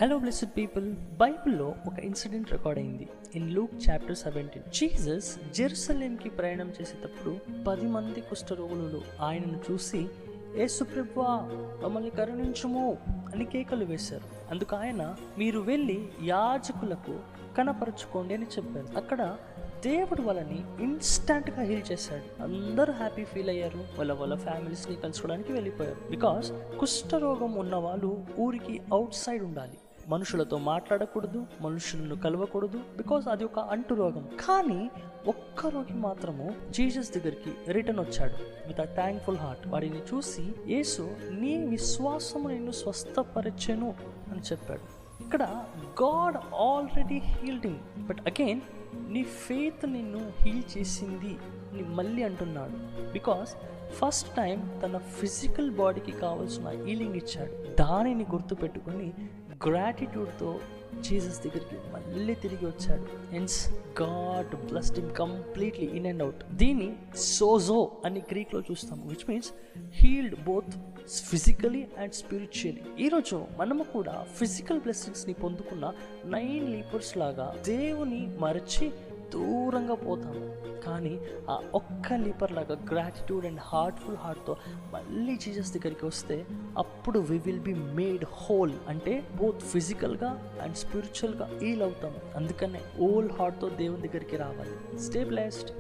Hello blessed people, బైబిల్లో ఒక incident record అయింది. ఇన్ లూక్ చాప్టర్ 17 జీసస్ జెరూసలేంకి ప్రయాణం చేసేటప్పుడు 10 మంది కుష్ఠరోగులు ఆయనను చూసి, యేసు ప్రభువా మమ్మల్ని కరుణించుము అని కేకలు వేశారు. అందుకు ఆయన, మీరు వెళ్ళి యాజకులకు కనపరుచుకోండి అని చెప్పారు. అక్కడ దేవుడు వాళ్ళని ఇన్స్టంట్గా హీల్ చేశాడు. అందరూ హ్యాపీ ఫీల్ అయ్యారు. వాళ్ళ ఫ్యామిలీస్ని కలుసుకోవడానికి వెళ్ళిపోయారు. బికాస్ కుష్ఠరోగం ఉన్న వాళ్ళు ఊరికి అవుట్ సైడ్ ఉండాలి, మనుషులతో మాట్లాడకూడదు, మనుషులను కలవకూడదు, బికాస్ అది ఒక అంటు రోగం. కానీ ఒక్క రోగి మాత్రము జీసస్ దగ్గరికి రిటర్న్ వచ్చాడు విత్ అ థ్యాంక్ఫుల్ హార్ట్. వాడిని చూసి, యేసు నీ విశ్వాసము నిన్ను స్వస్థపరచెను అని చెప్పాడు. ఇక్కడ God already healed him, but again నీ ఫెయిత్ నిన్ను హీల్ చేసింది అని మళ్ళీ అంటున్నాడు. బికాస్ ఫస్ట్ టైం తన ఫిజికల్ బాడీకి కావాల్సిన హీలింగ్ ఇచ్చాడు. దానిని గుర్తుపెట్టుకొని గ్రాటిట్యూడ్తో జీసస్ దగ్గరికి మళ్ళీ తిరిగి వచ్చాడు. Hence God blessed him completely in and out. దీన్ని సోజో అని గ్రీక్లో చూస్తాము, which means healed both physically and spiritually. ఈరోజు మనము కూడా ఫిజికల్ బ్లెస్సింగ్స్ని పొందుకున్న 9 లీపర్స్ లాగా దేవుని మరచి దూరంగా పోతాము. కానీ ఆ ఒక్క లీపర్ లాగా గ్రాటిట్యూడ్ అండ్ హార్ట్ఫుల్ హార్ట్తో మళ్ళీ జీసస్ దగ్గరికి వస్తే అప్పుడు we will be made whole. అంటే బోత్ ఫిజికల్గా అండ్ స్పిరిచువల్గా హీల్ అవుతాము. అందుకనే హోల్ హార్ట్తో దేవుని దగ్గరికి రావాలి. Stay blessed.